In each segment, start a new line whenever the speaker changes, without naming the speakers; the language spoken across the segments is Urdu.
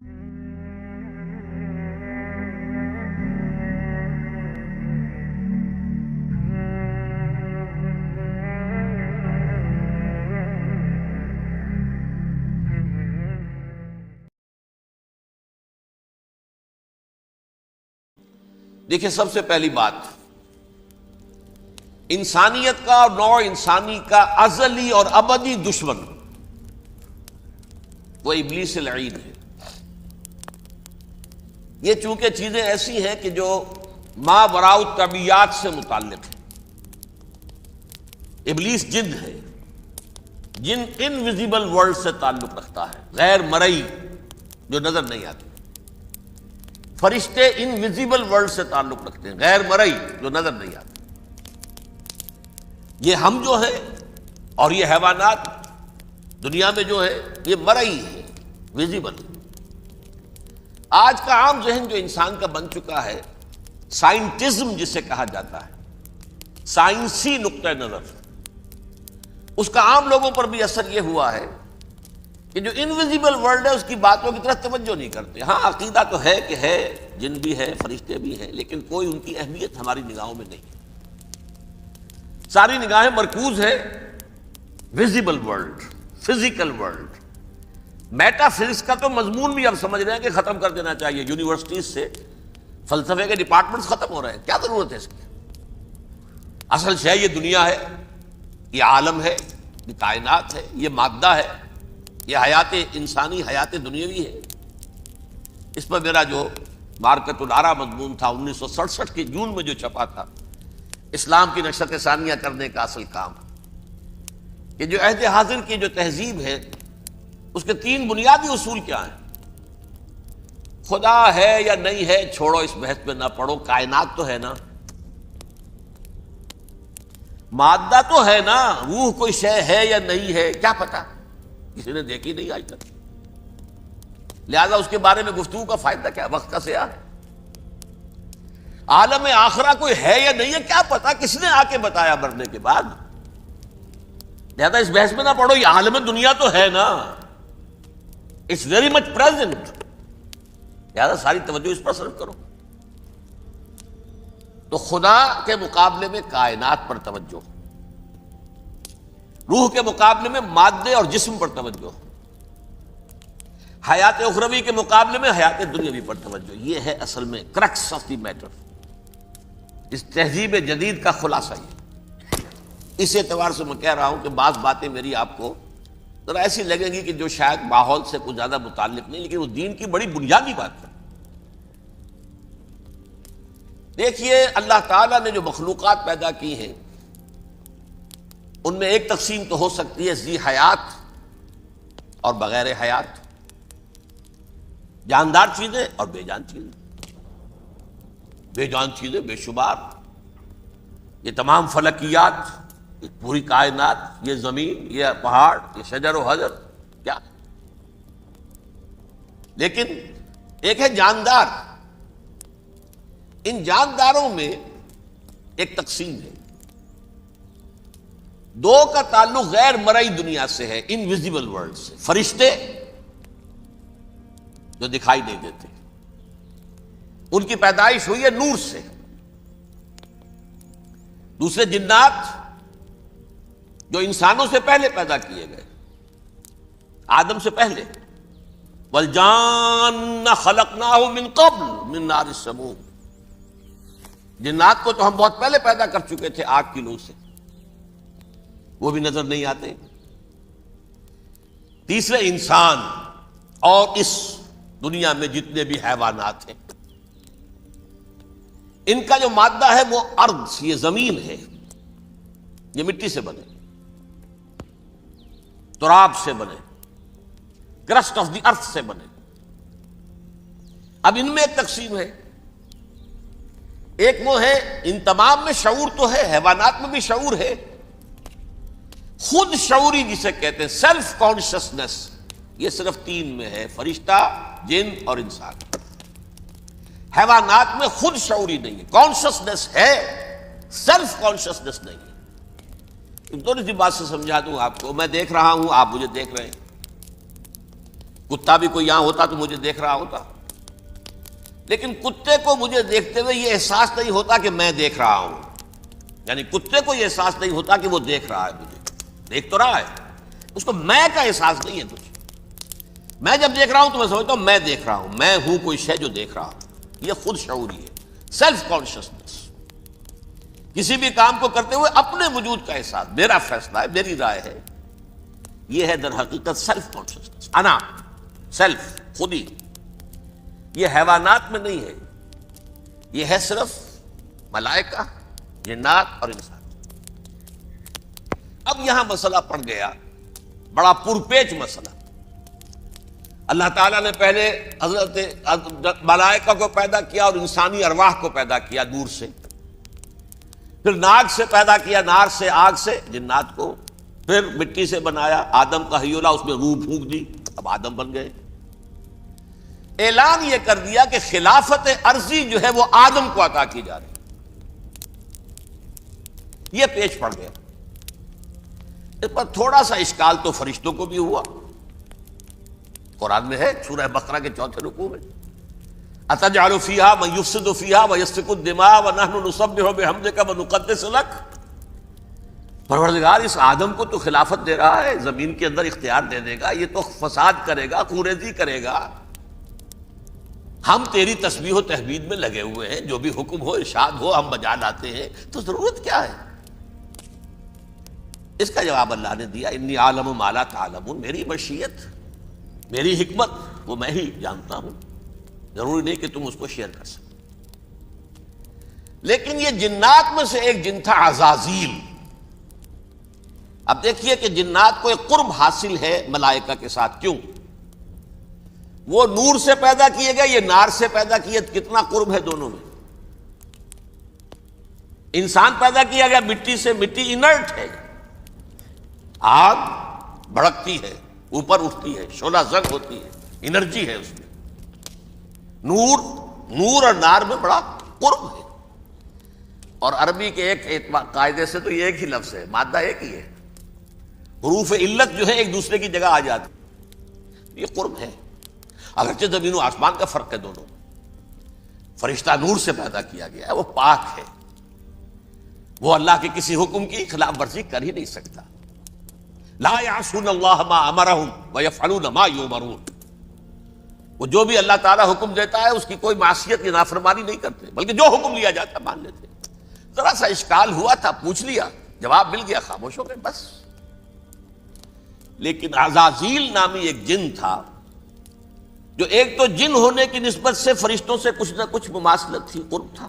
دیکھیں، سب سے پہلی بات، انسانیت کا اور نوع انسانی کا ازلی اور ابدی دشمن وہ ابلیس لعین ہے۔ یہ چونکہ چیزیں ایسی ہیں کہ جو ما وراء الطبیعیات سے متعلق ہیں۔ ابلیس جن ہے، جن انویزیبل ورلڈ سے تعلق رکھتا ہے، غیر مرئی جو نظر نہیں آتی۔ فرشتے انویزیبل ورلڈ سے تعلق رکھتے ہیں، غیر مرئی جو نظر نہیں آتے۔ یہ ہم جو ہیں اور یہ حیوانات دنیا میں جو ہے یہ مرئی ہے، ویزیبل۔ آج کا عام ذہن جو انسان کا بن چکا ہے، سائنٹزم جسے کہا جاتا ہے، سائنسی نقطہ نظر، اس کا عام لوگوں پر بھی اثر یہ ہوا ہے کہ جو انویزیبل ورلڈ ہے اس کی باتوں کی طرف توجہ نہیں کرتے۔ ہاں، عقیدہ تو ہے کہ ہے، جن بھی ہے، فرشتے بھی ہیں، لیکن کوئی ان کی اہمیت ہماری نگاہوں میں نہیں۔ ساری نگاہیں مرکوز ہے visible world, physical world. Meta physics کا تو مضمون بھی اب سمجھ رہے ہیں کہ ختم کر دینا چاہیے، یونیورسٹیز سے فلسفے کے ڈپارٹمنٹس ختم ہو رہے ہیں، کیا ضرورت ہے اس کی؟ اصل شے یہ دنیا ہے، یہ عالم ہے، یہ کائنات ہے، یہ مادہ ہے، یہ حیات انسانی، حیات دنیاوی ہے۔ اس پر میرا جو مارکت الآراء مضمون تھا 1967 کے جون میں جو چھپا تھا، اسلام کی نشرت ثانیہ کرنے کا اصل کام، کہ جو عہد حاضر کی جو تہذیب ہے اس کے 3 بنیادی اصول کیا ہیں؟ خدا ہے یا نہیں ہے چھوڑو، اس بحث پہ نہ پڑو، کائنات تو ہے نا، مادہ تو ہے نا، روح کوئی شے ہے یا نہیں ہے کیا پتا، کسی نے دیکھی نہیں آج تک، لہذا اس کے بارے میں گفتگو کا فائدہ کیا، وقت کا سیاہ ہے۔ عالم آخرہ کوئی ہے یا نہیں ہے کیا پتا، کس نے آ کے بتایا مرنے کے بعد، لہذا اس بحث میں نہ پڑھو، یہ عالم دنیا تو ہے نا، اٹس ویری مچ پریزنٹ، لہذا ساری توجہ اس پر صرف کرو۔ تو خدا کے مقابلے میں کائنات پر توجہ، روح کے مقابلے میں مادے اور جسم پر توجہ، حیات اخروی کے مقابلے میں حیات دنیاوی پر توجہ۔ یہ ہے اصل میں کرکس آف دی میٹر، اس تہذیب جدید کا خلاصہ یہ۔ اس اعتبار سے میں کہہ رہا ہوں کہ بعض باتیں میری آپ کو ذرا ایسی لگیں گی کہ جو شاید ماحول سے کچھ زیادہ متعلق نہیں، لیکن وہ دین کی بڑی بنیادی بات ہے۔ دیکھیے، اللہ تعالیٰ نے جو مخلوقات پیدا کی ہیں ان میں ایک تقسیم تو ہو سکتی ہے ذی حیات اور بغیر حیات، جاندار چیزیں اور بے جان چیزیں۔ بے جان چیزیں بے شمار، یہ تمام فلکیات، یہ پوری کائنات، یہ زمین، یہ پہاڑ، یہ شجر و حجر، کیا؟ لیکن ایک ہے جاندار۔ ان جانداروں میں ایک تقسیم ہے، 2 کا تعلق غیر مرئی دنیا سے ہے، انویزیبل ورلڈ سے، فرشتے جو دکھائی نہیں دیتے، ان کی پیدائش ہوئی ہے نور سے۔ دوسرے جنات جو انسانوں سے پہلے پیدا کیے گئے، آدم سے پہلے، وَالْجَانَّ خَلَقْنَاهُ مِن قَبْلُ مِن نَارِ السَّمُومِ، جنات کو تو ہم بہت پہلے پیدا کر چکے تھے آگ کی لو سے، وہ بھی نظر نہیں آتے۔ تیسرے انسان اور اس دنیا میں جتنے بھی حیوانات ہیں، ان کا جو مادہ ہے وہ ارض، یہ زمین ہے، یہ مٹی سے بنے، تراب سے بنے، کرسٹ آف دی ارتھ سے بنے۔ اب ان میں ایک تقسیم ہے، ایک وہ ہے، ان تمام میں شعور تو ہے، حیوانات میں بھی شعور ہے، خود شعوری جسے کہتے ہیں سیلف کانشسنس، یہ صرف 3 میں ہے، فرشتہ، جن اور انسان۔ حیوانات میں خود شعوری نہیں ہے، کانشسنس ہے، سیلف کانشسنس نہیں ہے۔ تھوڑی سی بات سے سمجھا دوں آپ کو، میں دیکھ رہا ہوں، آپ مجھے دیکھ رہے ہیں۔ کتا بھی کوئی یہاں ہوتا تو مجھے دیکھ رہا ہوتا، لیکن کتے کو مجھے دیکھتے ہوئے یہ احساس نہیں ہوتا کہ میں دیکھ رہا ہوں، یعنی کتے کو یہ احساس نہیں ہوتا کہ وہ دیکھ رہا ہے، مجھے دیکھ تو رہا ہے، اس کو میں کا احساس نہیں ہے کچھ۔ میں جب دیکھ رہا ہوں تو میں سمجھتا ہوں میں دیکھ رہا ہوں، میں ہوں کوئی شے جو دیکھ رہا ہوں۔ یہ خود شعوری ہے، سیلف کانشسنس، کسی بھی کام کو کرتے ہوئے اپنے وجود کا احساس، میرا فیصلہ ہے، میری رائے ہے، یہ ہے در حقیقت سیلف کانشسنس، انا، سیلف، خودی۔ یہ حیوانات میں نہیں ہے، یہ ہے صرف ملائکہ، جنات اور انسان۔ اب یہاں مسئلہ پڑ گیا، بڑا پرپیچ مسئلہ۔ اللہ تعالیٰ نے پہلے حضرت ملائکہ کو پیدا کیا اور انسانی ارواح کو پیدا کیا نور سے، پھر ناگ سے پیدا کیا، نار سے، آگ سے جنات کو، پھر مٹی سے بنایا، آدم کا حی اللہ، اس میں روح پھونک دی، اب آدم بن گئے۔ اعلان یہ کر دیا کہ خلافت عرضی جو ہے وہ آدم کو عطا کی جا رہی، یہ پیچ پڑ گیا۔ اس پر تھوڑا سا اشکال تو فرشتوں کو بھی ہوا، قرآن میں ہے سورہ بقرہ کے 4 رکوع میں، اتجعل فیہا من یفسد فیہا ویسفک الدماء ونحن نسبح بحمدک ونقدس لک۔ پروردگار اس آدم کو تو خلافت دے رہا ہے، زمین کے اندر اختیار دے دے گا، یہ تو فساد کرے گا، خوریزی کرے گا، ہم تیری تسبیح و تحمید میں لگے ہوئے ہیں، جو بھی حکم ہو ارشاد ہو ہم بجا لاتے ہیں، تو ضرورت کیا ہے؟ اس کا جواب اللہ نے دیا، انی عالم ما لا تعلمون، میری مشیت، میری حکمت وہ میں ہی جانتا ہوں، ضروری نہیں کہ تم اس کو شیئر کر سکو۔ لیکن یہ جنات میں سے ایک جن تھا عزازیل۔ اب دیکھیے کہ جنات کو ایک قرب حاصل ہے ملائکہ کے ساتھ، کیوں؟ وہ نور سے پیدا کیے گئے، یہ نار سے پیدا کیے، کتنا قرب ہے دونوں میں۔ انسان پیدا کیا گیا مٹی سے، مٹی انرٹ ہے، آگ بھڑکتی ہے، اوپر اٹھتی ہے، شعلہ زنگ ہوتی ہے، انرجی ہے اس میں۔ نور اور نار میں بڑا قرب ہے، اور عربی کے ایک قاعدے سے تو یہ ایک ہی لفظ ہے، مادہ ایک ہی ہے، حروف علت جو ہے ایک دوسرے کی جگہ آ جاتی، یہ قرب ہے۔ اگرچہ زمین و آسمان کا فرق ہے دونوں، فرشتہ نور سے پیدا کیا گیا ہے، وہ پاک ہے، وہ اللہ کے کسی حکم کی خلاف ورزی کر ہی نہیں سکتا۔ لا یعصون اللہ ما امرہم ویفعلون ما یؤمرون، وہ جو بھی اللہ تعالیٰ حکم دیتا ہے اس کی کوئی معصیت یا نافرمانی نہیں کرتے، بلکہ جو حکم لیا جاتا ہے مان لیتے۔ ذرا سا اشکال ہوا تھا، پوچھ لیا، جواب مل گیا، خاموش ہو گئے بس۔ لیکن عزازیل نامی ایک جن تھا، جو ایک تو جن ہونے کی نسبت سے فرشتوں سے کچھ نہ کچھ مماثلت تھی، قرب تھا،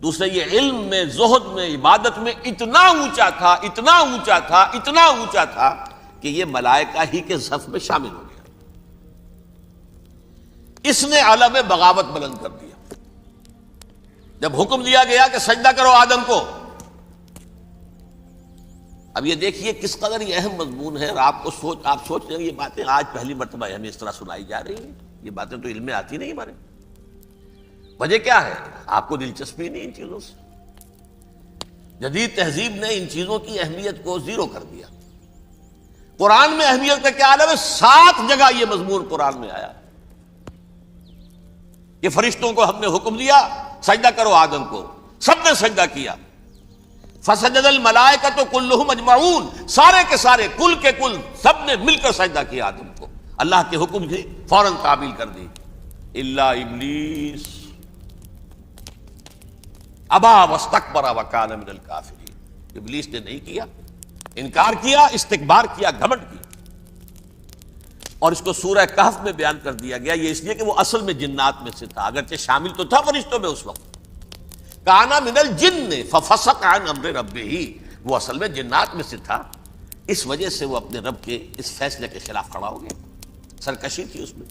دوسرے یہ علم میں، زہد میں، عبادت میں اتنا اونچا تھا، اتنا اونچا تھا، اتنا اونچا تھا کہ یہ ملائکہ ہی کے صف میں شامل ہو گیا۔ اس نے علم بغاوت بلند کر دیا جب حکم دیا گیا کہ سجدہ کرو آدم کو۔ اب یہ دیکھیے کس قدر یہ اہم مضمون ہے، اور آپ سوچ رہے ہیں یہ باتیں آج پہلی مرتبہ ہمیں اس طرح سنائی جا رہی ہیں، یہ باتیں تو علم میں آتی نہیں ہمارے۔ وجہ کیا ہے؟ آپ کو دلچسپی نہیں ان چیزوں سے، جدید تہذیب نے ان چیزوں کی اہمیت کو زیرو کر دیا۔ قرآن میں اہمیت کا کیا عالم ہے؟ 7 جگہ یہ مضمون قرآن میں آیا کہ فرشتوں کو ہم نے حکم دیا سجدہ کرو آدم کو، سب نے سجدہ کیا۔ فسجد الملائکۃ کلھم اجمعون، سارے کے سارے، کل کے کل، سب نے مل کر سجدہ کیا آدم کو، اللہ کے حکم سے فوراً تعمیل کر دی، الا ابلیس ابا واستکبر وکان من الکافرین۔ ابلیس نے نہیں کیا، انکار کیا، استکبار کیا، گھمنڈ کیا۔ اور اس کو سورہ کہف میں بیان کر دیا گیا، یہ اس لیے کہ وہ اصل میں جنات میں سے تھا، اگرچہ شامل تو تھا فرشتوں میں اس وقت۔ کانا من الجن ففسق عن امر ربہ، وہ اصل میں جنات میں سے تھا، اس وجہ سے وہ اپنے رب کے اس فیصلے کے خلاف کھڑا ہو گیا، سرکشی تھی اس میں۔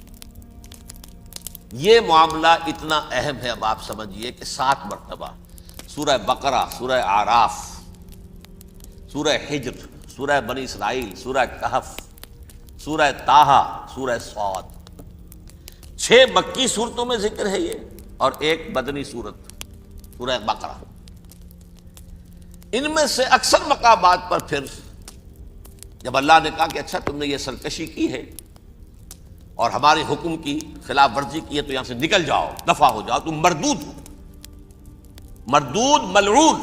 یہ معاملہ اتنا اہم ہے، اب آپ سمجھیے کہ 7 مرتبہ سورہ بقرہ، سورہ اعراف، سورہ حجر، سورہ بنی اسرائیل، سورہ کہف، سورہ طٰہٰ، سورہ صاد، 6 مکی صورتوں میں ذکر ہے یہ، اور 1 مدنی صورت سورہ بقرہ۔ ان میں سے اکثر مقامات پر پھر جب اللہ نے کہا کہ اچھا تم نے یہ سرکشی کی ہے اور ہمارے حکم کی خلاف ورزی کی ہے تو یہاں سے نکل جاؤ، دفع ہو جاؤ، تم مردود ہو، مردود ملعون،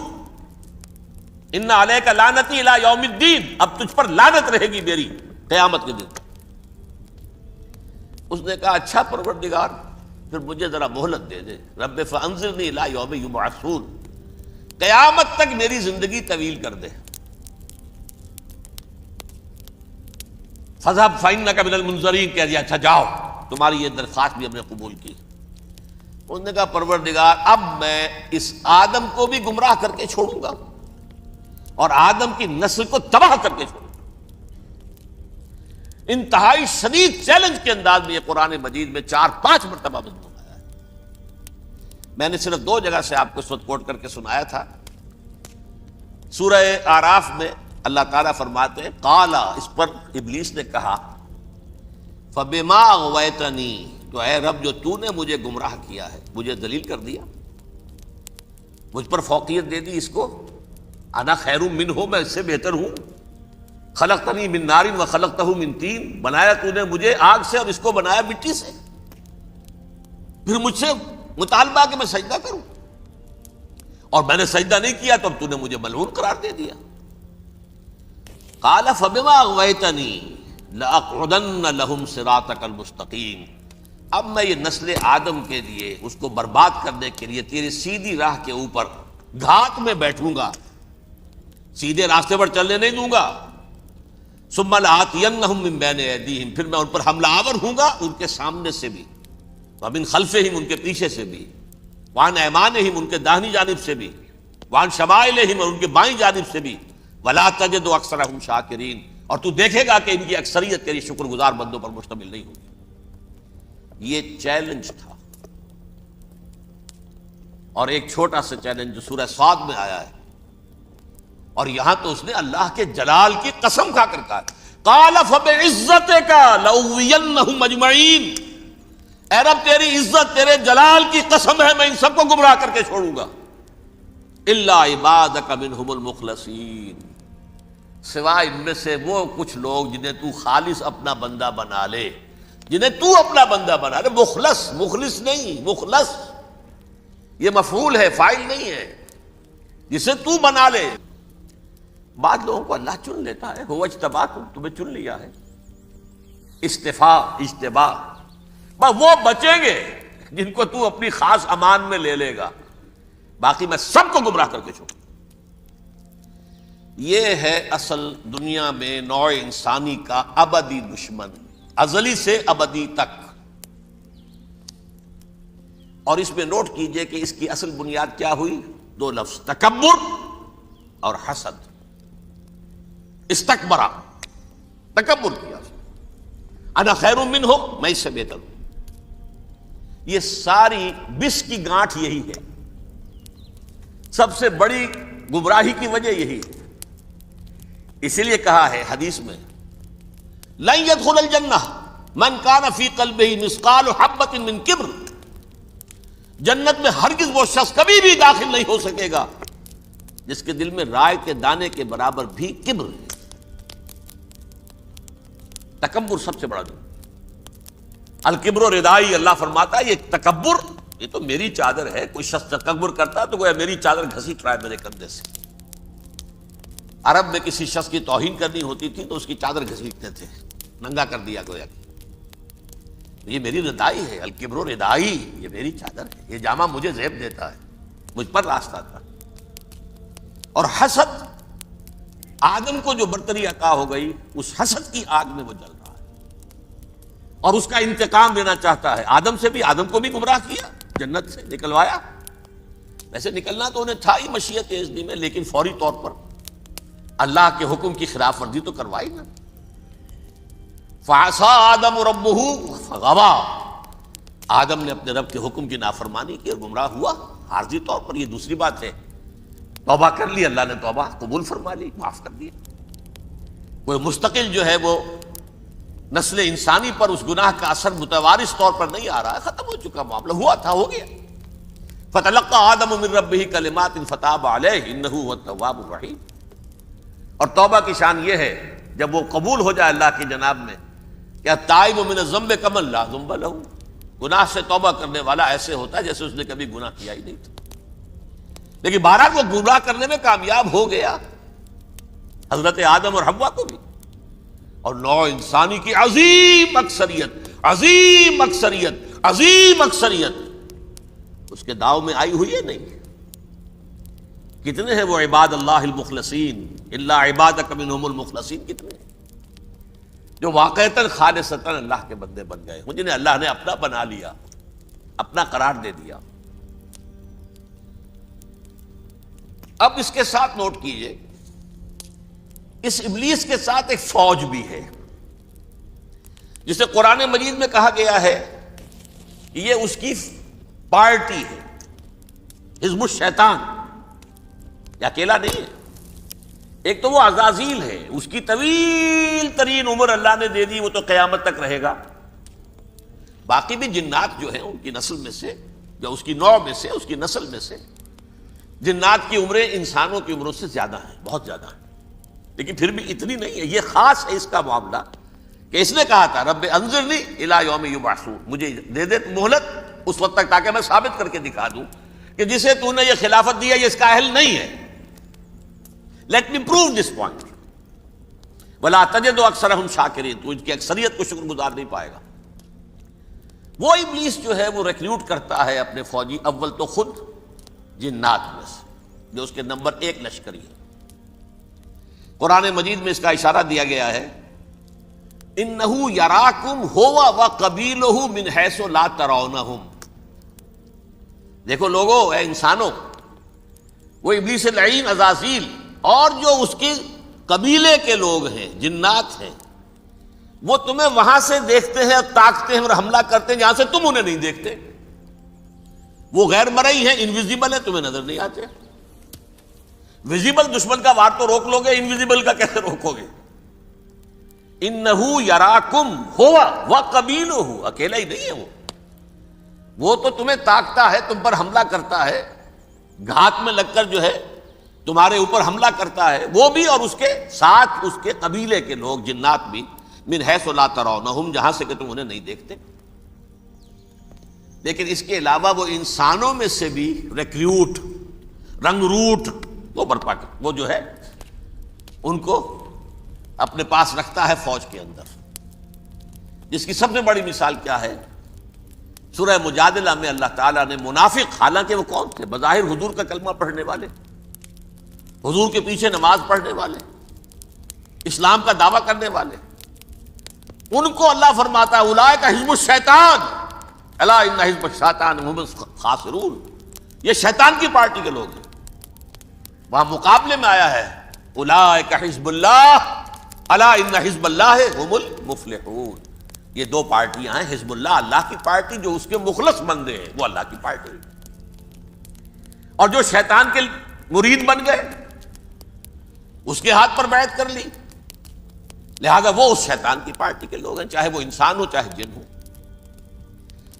ان علیک لعنتی الی یوم الدین، اب تجھ پر لعنت رہے گی میری قیامت کے دن۔ اس نے کہا اچھا پروردگار پھر مجھے ذرا مہلت دے دے، رب فانظرنی الی یوم یبعثون، قیامت تک میری زندگی طویل کر دے۔ فذهب فإنک من المنظرین، کہہ دیا اچھا جاؤ، تمہاری یہ درخواست بھی ہم نے قبول کی۔ انہوں نے کہا پروردگار اب میں اس آدم کو بھی گمراہ کر کے چھوڑوں گا اور آدم کی نسل کو تباہ کر کے چھوڑوں گا۔ انتہائی شدید چیلنج کے انداز میں یہ قرآن مجید میں 4-5 مرتبہ مضمون آیا ہے۔ میں نے صرف 2 جگہ سے آپ کو اس وقت کوٹ کر کے سنایا تھا۔ سورہ اعراف میں اللہ تعالیٰ فرماتے ہیں قالا، اس پر ابلیس نے کہا فبما اغویتنی، تو اے رب جو تو نے مجھے گمراہ کیا ہے، مجھے ذلیل کر دیا، مجھ پر فوقیت دے دی، اس کو انا خیر منہ، میں اس سے بہتر ہوں، خلقتنی من نار وخلقتہ من طین، بنایا تو نے مجھے آگ سے اور اس کو بنایا مٹی سے، پھر مجھ سے مطالبہ کہ میں سجدہ کروں، اور میں نے سجدہ نہیں کیا تو اب تو نے مجھے ملعون قرار دے دیا۔ قال فبما اغویتنی لاقعدن لهم صراطک المستقیم، اب میں یہ نسل آدم کے لیے، اس کو برباد کرنے کے لیے تیری سیدھی راہ کے اوپر گھات میں بیٹھوں گا، سیدھے راستے پر چلنے نہیں دوں گا۔ ثم لآتینہم من بین ایدیہم، پھر میں ان پر حملہ آور ہوں گا، ان کے سامنے سے بھی، ومن خلفہم، ان کے پیچھے سے بھی، وعن ایمانہم، ان کے داہنی جانب سے بھی، وعن شمائلہم، اور ان کے بائیں جانب سے بھی، ولا تجد اکثرہم شاکرین، اور تو دیکھے گا کہ ان کی اکثریت تیری شکر گزار بندوں پر مشتمل نہیں ہوگی۔ یہ چیلنج تھا، اور ایک چھوٹا سا چیلنج جو سورہ صاد میں آیا ہے، اور یہاں تو اس نے اللہ کے جلال کی قسم کھا کر کہا قال فبعزتک لأغوینہم اجمعین، اے رب تیری عزت، تیرے جلال کی قسم ہے میں ان سب کو گمراہ کر کے چھوڑوں گا، الا عبادک منہم المخلصین، سوائے ان میں سے وہ کچھ لوگ جنہیں تو خالص اپنا بندہ بنا لے، جنہیں تو اپنا بندہ بنا لے، مخلص، مخلص نہیں، مخلص یہ مفعول ہے، فاعل نہیں ہے، جسے تو بنا لے۔ بعض لوگوں کو اللہ چن لیتا ہے، هو اجتباکم، تمہیں چن لیا ہے، استفاء، اجتباء، بس وہ بچیں گے جن کو تو اپنی خاص امان میں لے لے گا، باقی میں سب کو گمراہ کر کے چھوڑوں۔ یہ ہے اصل دنیا میں نوع انسانی کا ابدی دشمن، ازلی سے ابدی تک۔ اور اس میں نوٹ کیجئے کہ اس کی اصل بنیاد کیا ہوئی؟ 2 لفظ، تکبر اور حسد۔ استکبرا، تکبر کیا، انا خیر منہ، میں اس سے بہتر ہوں۔ یہ ساری بس کی گانٹھ یہی ہے، سب سے بڑی گمراہی کی وجہ یہی ہے۔ اسی لیے کہا ہے حدیث میں لن يدخل الجنہ من کان فی قلبہ مثقال حبۃ من کبر، جنت میں ہرگز وہ شخص کبھی بھی داخل نہیں ہو سکے گا جس کے دل میں رائے کے دانے کے برابر بھی کبر ہے۔ تکبر سب سے بڑا جرم، الکبر ردائی، اللہ فرماتا ہے یہ تکبر، یہ تو میری چادر ہے، کوئی شخص تکبر کرتا تو گویا میری چادر گھسیٹ رہا ہے میرے کندھے سے۔ عرب میں کسی شخص کی توہین کرنی ہوتی تھی تو اس کی چادر گھسیٹتے تھے، ننگا کر دیا گویا کہ یہ میری ردائی ہے، الکبر ردائی، یہ میری چادر ہے، یہ جامہ مجھے زیب دیتا ہے، مجھ پر راستہ تھا۔ اور حسد، آدم کو جو برتری عطا ہو گئی اس حسد کی آگ میں وہ جل رہا ہے اور اس کا انتقام لینا چاہتا ہے۔ آدم سے بھی، آدم کو بھی گمراہ کیا، جنت سے نکلوایا، ویسے نکلنا تو انہیں تھا ہی مشیت اذنی میں، لیکن فوری طور پر اللہ کے حکم کی خلاف ورزی تو کروائی نا۔ فعصى آدم ربہ فغوى، آدم نے اپنے رب کے حکم کی نافرمانی کی اور گمراہ ہوا عارضی طور پر۔ یہ دوسری بات ہے، توبہ کر لی، اللہ نے توبہ قبول فرما لی، معاف کر دیا۔ کوئی مستقل جو ہے وہ نسل انسانی پر اس گناہ کا اثر متوارث طور پر نہیں آ رہا ہے، ختم ہو چکا معاملہ، ہوا تھا ہو گیا۔ فتلقى آدم من ربہ کلمات فتاب علیہ انہ هو التواب الرحیم۔ اور توبہ کی شان یہ ہے جب وہ قبول ہو جائے اللہ کی جناب میں کیا تائب من الذنب کمن لا ذنب لہ، گناہ سے توبہ کرنے والا ایسے ہوتا ہے جیسے اس نے کبھی گناہ کیا ہی نہیں تھا، لیکن بہرحال وہ گناہ کرنے میں کامیاب ہو گیا، حضرت آدم اور حوا کو بھی، اور نوع انسانی کی عظیم اکثریت عظیم اکثریت عظیم اکثریت اس کے داؤ میں آئی ہوئی ہے نہیں۔ کتنے ہیں وہ عباد اللہ المخلصین، الا عبادک منہم المخلصین، کتنے ہیں جو واقعتاً خالصتاً اللہ کے بندے بن گئے، جنہیں اللہ نے اپنا بنا لیا، اپنا قرار دے دیا۔ اب اس کے ساتھ نوٹ کیجئے، اس ابلیس کے ساتھ ایک فوج بھی ہے، جسے قرآن مجید میں کہا گیا ہے کہ یہ اس کی پارٹی ہے، حزب الشیطان، یہ اکیلا نہیں ہے۔ ایک تو وہ عزازیل ہے، اس کی طویل ترین عمر اللہ نے دے دی، وہ تو قیامت تک رہے گا۔ باقی بھی جنات جو ہیں ان کی نسل میں سے، یا اس کی نوع میں سے، اس کی نسل میں سے، جنات کی عمریں انسانوں کی عمروں سے زیادہ ہیں، بہت زیادہ ہیں، لیکن پھر بھی اتنی نہیں ہے۔ یہ خاص ہے اس کا معاملہ کہ اس نے کہا تھا رب انظرنی الی یوم یبعثون، مجھے دے دے مہلت اس وقت تک تاکہ میں ثابت کر کے دکھا دوں کہ جسے تو نے یہ خلافت دیا یہ اس کا اہل نہیں ہے۔ Let me prove this point ولا تجد اکثرہم شاکرین، تو ان کی اکثریت کو شکر گزار نہیں پائے گا۔ وہ ابلیس جو ہے وہ ریکریوٹ کرتا ہے اپنے فوجی، اول تو خود جنات میں سے، جو اس کے نمبر 1 لشکری ہے۔ قرآن مجید میں اس کا اشارہ دیا گیا ہے انہو یراکم ہوا وقبیلہ من حیث لا ترونہم۔ دیکھو لوگو، اے انسانوں، وہ ابلیس لعین عزازیل اور جو اس کے قبیلے کے لوگ ہیں، جنات ہیں، وہ تمہیں وہاں سے دیکھتے ہیں اور تاکتے ہیں اور حملہ کرتے ہیں جہاں سے تم انہیں نہیں دیکھتے۔ وہ غیر مرئی ہیں، انویزیبل ہیں، تمہیں نظر نہیں آتے۔ ویزیبل دشمن کا وار تو روک لو گے، انویزیبل کا کیسے روکو گے؟ انہو یراکم ہوا وقبیلہ، اکیلا ہی نہیں ہے وہ تو تمہیں تاکتا ہے، تم پر حملہ کرتا ہے، گھات میں لگ کر جو ہے تمہارے اوپر حملہ کرتا ہے، وہ بھی اور اس کے ساتھ اس کے قبیلے کے لوگ جنات بھی، من حیث لا ترونہم، جہاں سے کہ تم انہیں نہیں دیکھتے۔ لیکن اس کے علاوہ وہ انسانوں میں سے بھی ریکریوٹ، رنگ روٹ وہ برپا کر، وہ جو ہے ان کو اپنے پاس رکھتا ہے فوج کے اندر، جس کی سب سے بڑی مثال کیا ہے؟ سورہ مجادلہ میں اللہ تعالیٰ نے منافق، حالانکہ وہ کون تھے؟ بظاہر حضور کا کلمہ پڑھنے والے، حضور کے پیچھے نماز پڑھنے والے، اسلام کا دعویٰ کرنے والے، ان کو اللہ فرماتا ہے اولئک حزب الشیطان الا ان حزب الشیطان هم الخاسرون، یہ شیطان کی پارٹی کے لوگ ہیں۔ وہاں مقابلے میں آیا ہے اولئک حزب اللہ الا ان حزب اللہ هم المفلحون، یہ دو پارٹیاں ہیں، حزب اللہ اللہ کی پارٹی جو اس کے مخلص بندے ہیں، وہ اللہ کی پارٹی، اور جو شیطان کے مرید بن گئے اس کے ہاتھ پر بیعت کر لی، لہذا وہ اس شیطان کی پارٹی کے لوگ ہیں، چاہے وہ انسان ہو چاہے جن ہو۔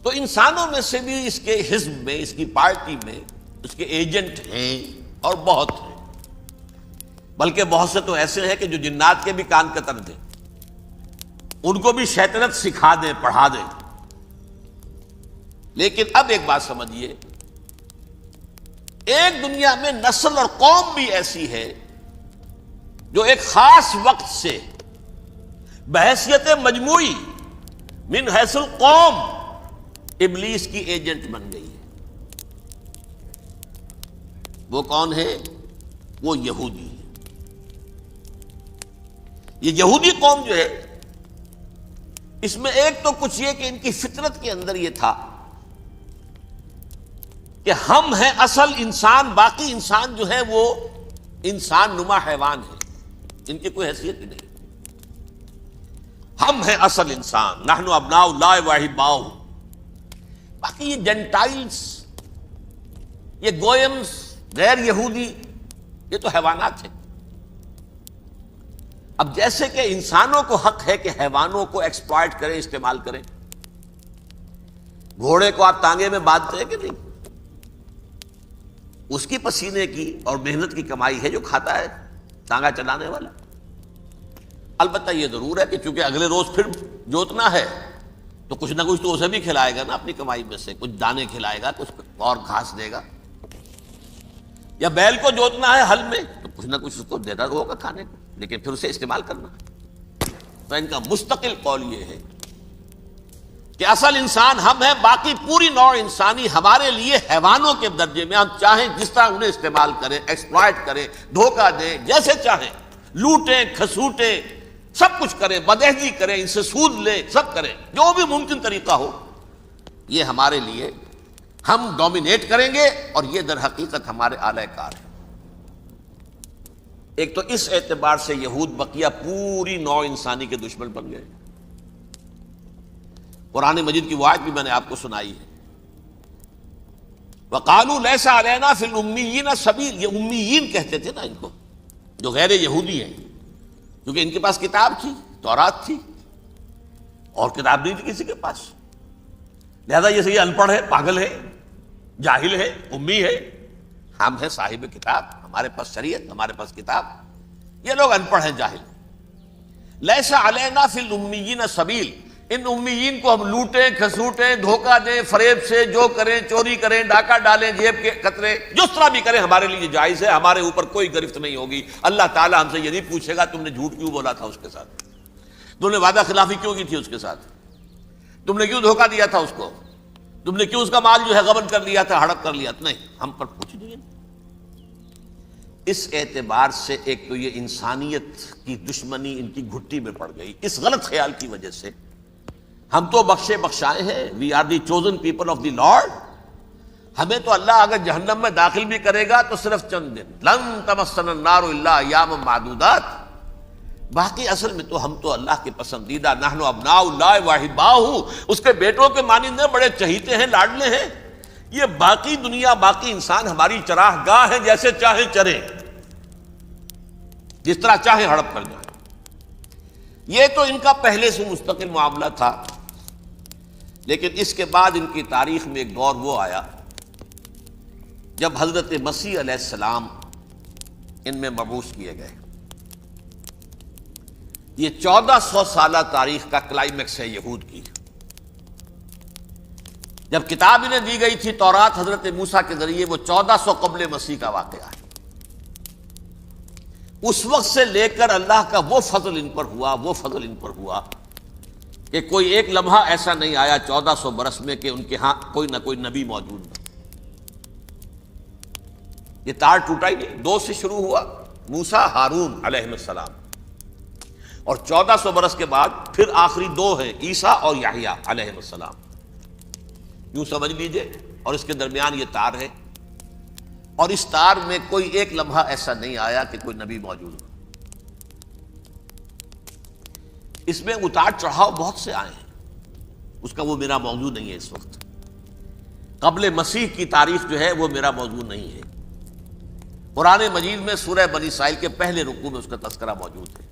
تو انسانوں میں سے بھی اس کے حزب میں، اس کی پارٹی میں اس کے ایجنٹ ہیں، اور بہت ہیں، بلکہ بہت سے تو ایسے ہیں کہ جو جنات کے بھی کان کتر دیں، ان کو بھی شیطنت سکھا دیں، پڑھا دیں۔ لیکن اب ایک بات سمجھیے، ایک دنیا میں نسل اور قوم بھی ایسی ہے جو ایک خاص وقت سے بحیثیت مجموعی من حیث القوم ابلیس کی ایجنٹ بن گئی ہے۔ وہ کون ہے؟ وہ یہودی ہے۔ یہ یہودی قوم جو ہے، اس میں ایک تو کچھ یہ کہ ان کی فطرت کے اندر یہ تھا کہ ہم ہیں اصل انسان، باقی انسان جو ہے وہ انسان نما حیوان ہے، ان کی کوئی حیثیت ہی نہیں۔ ہم ہیں اصل انسان، نحن ابناء اللہ واحباؤہ۔ باقی یہ جنٹائلز، یہ گوئمز، غیر یہودی، یہ تو حیوانات ہیں۔ اب جیسے کہ انسانوں کو حق ہے کہ حیوانوں کو ایکسپلائٹ کریں، استعمال کریں، گھوڑے کو آپ تانگے میں باندھتے ہیں کہ نہیں؟ اس کی پسینے کی اور محنت کی کمائی ہے جو کھاتا ہے تانگا چلانے والا۔ البتہ یہ ضرور ہے کہ چونکہ اگلے روز پھر جوتنا ہے تو کچھ نہ کچھ تو اسے بھی کھلائے گا نا، اپنی کمائی میں سے کچھ دانے کھلائے گا، کچھ اور گھاس دے گا. یا بیل کو جوتنا ہے ہل میں تو کچھ نہ کچھ اس کو دینا ہوگا کھانے کو، لیکن پھر اسے استعمال کرنا. تو ان کا مستقل قول یہ ہے کہ اصل انسان ہم ہیں، باقی پوری نوع انسانی ہمارے لیے حیوانوں کے درجے میں. ہم چاہیں جس طرح انہیں استعمال کریں، ایکسپلائٹ کریں، دھوکہ دیں، جیسے چاہیں لوٹیں کھسوٹیں، سب کچھ کریں، بدہضی کریں، ان سے سود لیں، سب کریں، جو بھی ممکن طریقہ ہو. یہ ہمارے لیے ہم ڈومینیٹ کریں گے، اور یہ در حقیقت ہمارے اعلی کار ہیں. ایک تو اس اعتبار سے یہود بقیہ پوری نوع انسانی کے دشمن بن گئے. قرآن مجید کی وہ آیت بھی میں نے آپ کو سنائی ہے، وَقَالُوا لَيْسَ عَلَيْنَا فِي الْأُمِّيِّينَ سَبِيلٌ. یہ امیین کہتے تھے نا ان کو، جو غیر یہودی ہیں، کیونکہ ان کے پاس کتاب تھی، تورات تھی، اور کتاب نہیں تھی کسی کے پاس. لہذا یہ ان پڑھ ہے، پاگل ہے، جاہل ہے، امی ہے. ہم ہیں صاحب کتاب، ہمارے پاس شریعت، ہمارے پاس کتاب. یہ لوگ ان پڑھ ہیں، جاہل. لیس علینا فی الامیین سبیل. ان امیین کو ہم لوٹیں کھسوٹیں، دھوکہ دیں، فریب سے جو کریں، چوری کریں، ڈاکہ ڈالیں، جیب کے قطرے، جس طرح بھی کریں ہمارے لیے جائز ہے. ہمارے اوپر کوئی گرفت نہیں ہوگی. اللہ تعالیٰ ہم سے یہ نہیں پوچھے گا تم نے جھوٹ کیوں بولا تھا اس کے ساتھ، تم نے وعدہ خلافی کیوں کی تھی اس کے ساتھ، تم نے کیوں دھوکہ دیا تھا اس کو، تم نے کیوں اس کا مال جو ہے غبن کر لیا تھا، ہڑپ کر لیا تھا. نہیں، ہم پر کچھ نہیں ہے. اس اعتبار سے ایک تو یہ انسانیت کی دشمنی ان کی گھٹی میں پڑ گئی. اس غلط خیال کی وجہ سے ہم تو بخشے بخشائے ہیں، we are the chosen people of the Lord. ہمیں تو اللہ اگر جہنم میں داخل بھی کرے گا تو صرف چند دن، لن تمسنا النار الا ایاما معدودات. باقی اصل میں تو ہم تو اللہ کے پسندیدہ، نحن ابناء اللہ واحباؤہ، اس کے بیٹوں کے مانند بڑے چہیتے ہیں، لاڈلے ہیں. یہ باقی دنیا، باقی انسان ہماری چراہ گاہ ہے، جیسے چاہیں چریں، جس طرح چاہیں ہڑپ کر جائیں. یہ تو ان کا پہلے سے مستقل معاملہ تھا. لیکن اس کے بعد ان کی تاریخ میں ایک دور وہ آیا جب حضرت مسیح علیہ السلام ان میں مبعوث کیے گئے. یہ 1400 سالہ تاریخ کا کلائمیکس ہے یہود کی. جب کتاب انہیں دی گئی تھی تورات حضرت موسیٰ کے ذریعے، وہ 1400 قبل مسیح کا واقعہ ہے. اس وقت سے لے کر اللہ کا وہ فضل ان پر ہوا، وہ فضل ان پر ہوا کہ کوئی ایک لمحہ ایسا نہیں آیا 1400 برس میں کہ ان کے ہاں کوئی نہ کوئی نبی موجود نہ. یہ تار ٹوٹا ہی نہیں. 2 سے شروع ہوا، موسیٰ ہارون علیہ السلام، اور 1400 برس کے بعد پھر آخری 2 ہیں، عیسیٰ اور یحییٰ علیہ السلام. یوں سمجھ لیجئے. اور اس کے درمیان یہ تار ہے، اور اس تار میں کوئی ایک لمحہ ایسا نہیں آیا کہ کوئی نبی موجود ہو. اس میں اتار چڑھاؤ بہت سے آئے ہیں، اس کا وہ میرا موضوع نہیں ہے. اس وقت قبل مسیح کی تاریخ جو ہے وہ میرا موضوع نہیں ہے. قرآن مجید میں سورہ بنی اسرائیل کے پہلے رکوع میں اس کا تذکرہ موجود ہے.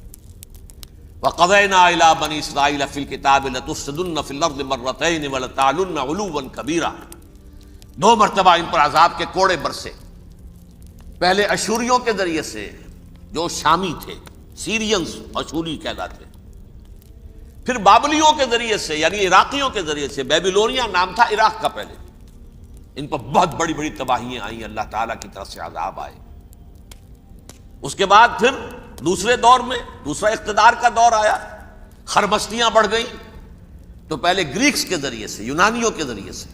وَقَضَيْنَا إِلَىٰ بَنِي إِسْرَائِيلَ فِي الْكِتَابِ لَتُفْسِدُنَّ فِي الْأَرْضِ مَرَّتَيْنِ وَلَتَعْلُنَّ عُلُوًّا كَبِيرًا. 2 مرتبہ ان پر عذاب کے کوڑے برسے. پہلے اشوریوں کے ذریعے سے جو شامی تھے، سیرینز اشوری کہلاتے، پھر بابلیوں کے ذریعے سے یعنی عراقیوں کے ذریعے سے. بیبیلونیا نام تھا عراق کا پہلے. ان پر بہت بڑی بڑی تباہیاں آئیں، اللہ تعالیٰ کی طرف سے عذاب آئے. اس کے بعد پھر دوسرے دور میں دوسرا اقتدار کا دور آیا، خرمستیاں بڑھ گئیں. تو پہلے گریکس کے ذریعے سے، یونانیوں کے ذریعے سے،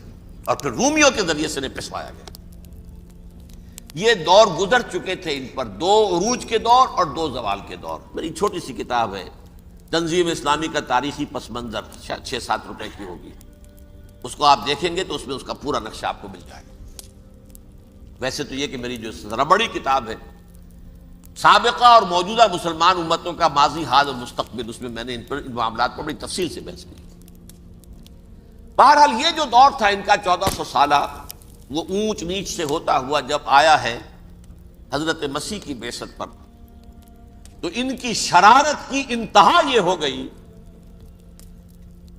اور پھر رومیوں کے ذریعے سے پسوایا گیا. یہ دور گزر چکے تھے ان پر، 2 عروج کے دور اور 2 زوال کے دور. میری چھوٹی سی کتاب ہے تنظیم اسلامی کا تاریخی پس منظر، شاید 6-7 روپے کی ہوگی. اس کو آپ دیکھیں گے تو اس میں اس کا پورا نقشہ آپ کو مل جائے گا. ویسے تو یہ کہ میری جو ذرا بڑی کتاب ہے سابقہ اور موجودہ مسلمان امتوں کا ماضی، حال اور مستقبل، اس میں میں نے ان معاملات پر بڑی تفصیل سے بحث کی. بہرحال یہ جو دور تھا ان کا 1400 سالہ، وہ اونچ نیچ سے ہوتا ہوا جب آیا ہے حضرت مسیح کی بعثت پر، تو ان کی شرارت کی انتہا یہ ہو گئی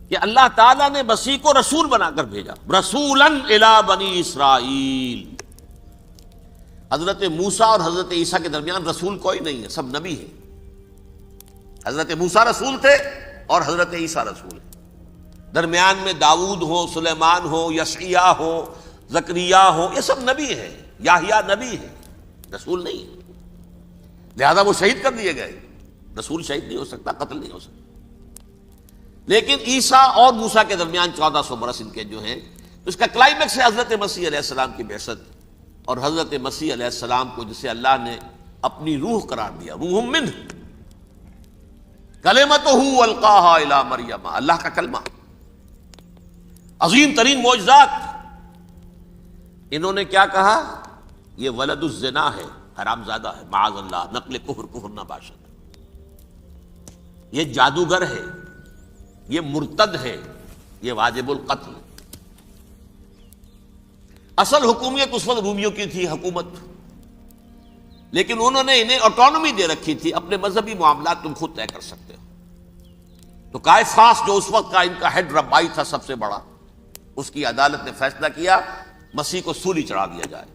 کہ اللہ تعالیٰ نے مسیح کو رسول بنا کر بھیجا. رسولاً الی بنی اسرائیل. حضرت موسیٰ اور حضرت عیسیٰ کے درمیان رسول کوئی نہیں ہے، سب نبی ہیں. حضرت موسیٰ رسول تھے، اور حضرت عیسیٰ رسول ہے، درمیان میں داؤد ہو، سلیمان ہو، یشعیاء ہو، زکریا ہو، یہ سب نبی ہیں، یحییٰ نبی ہے، رسول نہیں ہے، لہذا وہ شہید کر دیے گئے۔ رسول شہید نہیں ہو سکتا، قتل نہیں ہو سکتا۔ لیکن عیسیٰ اور موسیٰ کے درمیان 1400 برس ان کے جو ہیں، اس کا کلائمیکس ہے حضرت مسیح علیہ السلام کی بعثت، اور حضرت مسیح علیہ السلام کو جسے اللہ نے اپنی روح قرار دیا، روح منہ، کلمتہ القاہا الی مریم، اللہ کا کلمہ، عظیم ترین معجزات۔ انہوں نے کیا کہا؟ یہ ولد الزنا ہے، حرام زادہ ہے، معاذ اللہ، نقل کفر نہ باشد، یہ جادوگر ہے، یہ مرتد ہے، یہ واجب القتل۔ اصل حکومت اس وقت رومیوں کی تھی حکومت، لیکن انہوں نے انہیں آٹونومی دے رکھی تھی، اپنے مذہبی معاملات تم خود طے کر سکتے ہو۔ تو کائفاس جو اس وقت کا ان کا ہیڈ ربائی تھا سب سے بڑا، اس کی عدالت نے فیصلہ کیا مسیح کو سولی چڑھا دیا جائے۔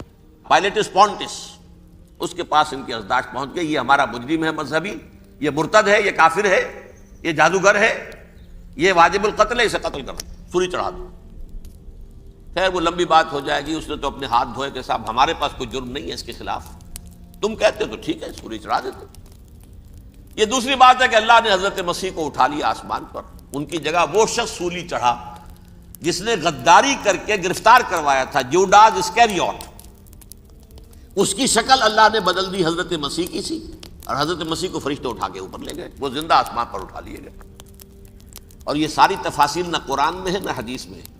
پائلیٹس پونٹس، اس کے پاس ان کی ازداج پہنچ گئی، یہ ہمارا مجرم ہے مذہبی، یہ مرتد ہے، یہ کافر ہے، یہ جادوگر ہے، یہ واجب القتل ہے، اسے قتل کرو، سولی چڑھا دو۔ خیر وہ لمبی بات ہو جائے گی، اس نے تو اپنے ہاتھ دھوئے کہ صاحب ہمارے پاس کوئی جرم نہیں ہے اس کے خلاف، تم کہتے ہو تو ٹھیک ہے، سولی چڑھا دیتے۔ یہ دوسری بات ہے کہ اللہ نے حضرت مسیح کو اٹھا لیا آسمان پر، ان کی جگہ وہ شخص سولی چڑھا جس نے غداری کر کے گرفتار کروایا تھا، جوڈاس اسکیریوٹ، اس کی شکل اللہ نے بدل دی حضرت مسیح کی سی، اور حضرت مسیح کو فرشتے اٹھا کے اوپر لے گئے، وہ زندہ آسمان پر اٹھا لیے گئے۔ اور یہ ساری تفاصیل نہ قرآن میں ہے نہ حدیث میں ہے،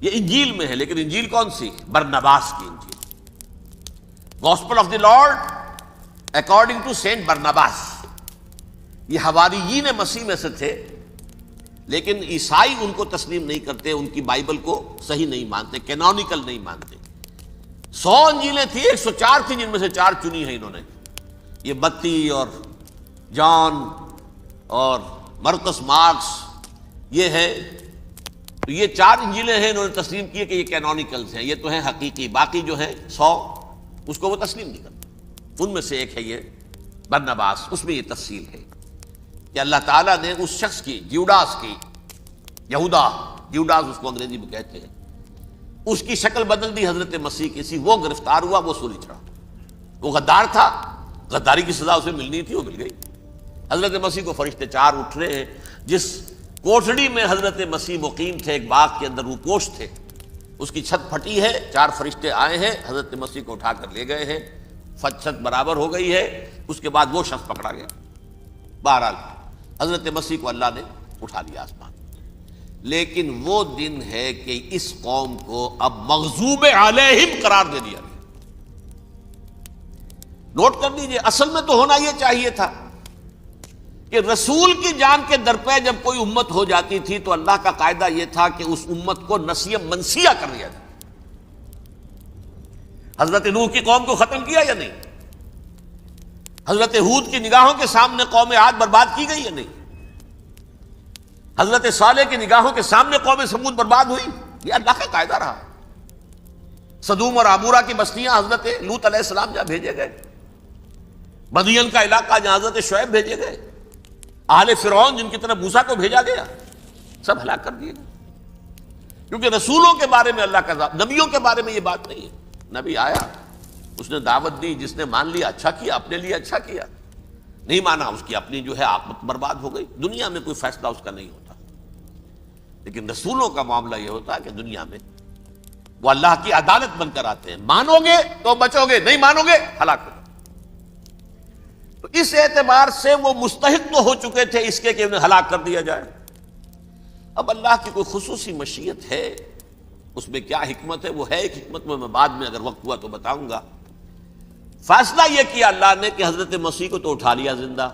یہ انجیل میں ہے، لیکن انجیل کون سی؟ برنباس کی انجیل، gospel of the Lord according to saint Barnabas. یہ حواریین مسیح میں سے تھے، لیکن عیسائی ان کو تسلیم نہیں کرتے، ان کی بائبل کو صحیح نہیں مانتے، کینونیکل نہیں مانتے۔ 100 انجیلیں تھیں، 104 تھیں، جن میں سے 4 چنی ہیں انہوں نے، یہ متی اور جان اور مرکس مارکس، یہ ہے، تو یہ 4 انجیلیں ہیں، انہوں نے تسلیم کی کہ یہ کینونیکلز ہیں، یہ تو ہیں حقیقی، باقی جو ہیں 100 اس کو وہ تسلیم نہیں کرتے۔ ان میں سے ایک ہے یہ برنباس، اس میں یہ تفصیل ہے کہ اللہ تعالیٰ نے اس شخص کی، جیوڈاس کی، یہودا، جیوڈاس اس کو انگریزی میں کہتے ہیں، اس کی شکل بدل دی حضرت مسیح کی سی، وہ گرفتار ہوا، وہ سولی چڑھا۔ وہ غدار تھا، غداری کی سزا اسے ملنی تھی، وہ مل گئی۔ حضرت مسیح کو فرشتے 4 اٹھ رہے ہیں، جس کوٹھڑی میں حضرت مسیح مقیم تھے، ایک باغ کے اندر وہ پوش تھے، اس کی چھت پھٹی ہے، 4 فرشتے آئے ہیں، حضرت مسیح کو اٹھا کر لے گئے ہیں، چھت برابر ہو گئی ہے، اس کے بعد وہ شخص پکڑا گیا۔ بہرحال حضرت مسیح کو اللہ نے اٹھا لیا آسمان۔ لیکن وہ دن ہے کہ اس قوم کو اب مغضوب علیہم قرار دے دیا گیا۔ نوٹ کر لیجیے، اصل میں تو ہونا یہ چاہیے تھا کہ رسول کی جان کے در پہ جب کوئی امت ہو جاتی تھی تو اللہ کا قاعدہ یہ تھا کہ اس امت کو نسیہ منسیہ کر دیا جائے۔ حضرت نوح کی قوم کو ختم کیا یا نہیں؟ حضرت ہود کی نگاہوں کے سامنے قوم عاد برباد کی گئی یا نہیں؟ حضرت صالح کی نگاہوں کے سامنے قوم سمود برباد ہوئی، یہ اللہ کا قاعدہ رہا۔ سدوم اور عمورہ کی بستیاں حضرت لوط علیہ السلام جہاں بھیجے گئے، مدین کا علاقہ جہاں حضرت شعیب بھیجے گئے، اہل فرعون جن کی طرف موسیٰ کو بھیجا گیا، سب ہلاک کر دیے گئے۔ کیونکہ رسولوں کے بارے میں اللہ کا، نبیوں کے بارے میں یہ بات نہیں ہے۔ نبی آیا، اس نے دعوت دی، جس نے مان لیا اچھا کیا، اپنے لیے اچھا کیا، نہیں مانا اس کی اپنی جو ہے عاقبت برباد ہو گئی۔ دنیا میں کوئی فیصلہ اس کا نہیں ہوتا، لیکن رسولوں کا معاملہ یہ ہوتا ہے کہ دنیا میں وہ اللہ کی عدالت بن کر آتے ہیں، مانو گے تو بچو گے، نہیں مانو گے ہلاک ہو۔ تو اس اعتبار سے وہ مستحق تو ہو چکے تھے اس کے کہ انہیں ہلاک کر دیا جائے۔ اب اللہ کی کوئی خصوصی مشیت ہے، اس میں کیا حکمت ہے، وہ ہے ایک حکمت، میں بعد میں اگر وقت ہوا تو بتاؤں گا۔ فیصلہ یہ کیا اللہ نے کہ حضرت مسیح کو تو اٹھا لیا زندہ،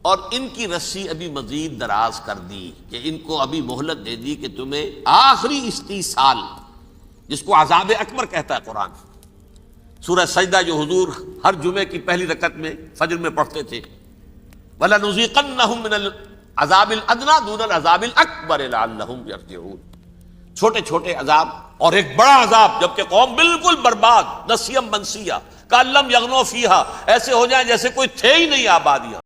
اور ان کی رسی ابھی مزید دراز کر دی، کہ ان کو ابھی مہلت دے دی کہ تمہیں آخری استیصال، جس کو عذاب اکبر کہتا ہے قرآن، سورہ سجدہ جو حضور ہر جمعے کی پہلی رکعت میں فجر میں پڑھتے تھے، وَلَنُذِيقَنَّهُم مِّنَ الْعَذَابِ الْأَدْنَىٰ دُونَ الْعَذَابِ الْأَكْبَرِ لَعَلَّهُمْ يَرْجِعُونَ۔ چھوٹے چھوٹے عذاب اور ایک بڑا عذاب، جبکہ قوم بالکل برباد، نسیم منسیہ، کَأَن لَّمْ يَغْنَوْا فِيهَا، ایسے ہو جائیں جیسے کوئی تھے ہی نہیں آبادیاں۔